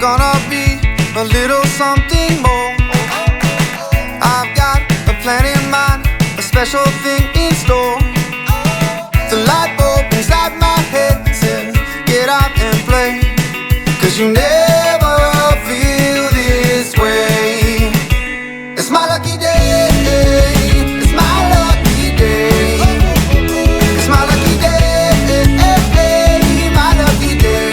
gonna be a little something more. I've got a plan in mind, a special thing in store. The light bulb inside my head says, get out and play, 'cause you never feel this way. It's my lucky day, it's my lucky day. It's my lucky day, my lucky day.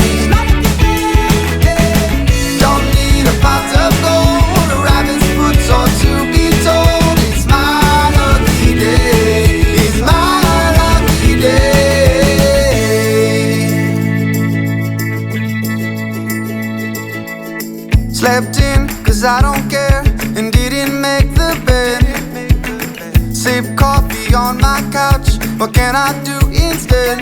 Don't need a pot of gold, a rabbit's foot or to be told. It's my lucky day, it's my lucky day. Slept in 'cause I don't care and didn't make the bed. Sip coffee on my couch, what can I do instead?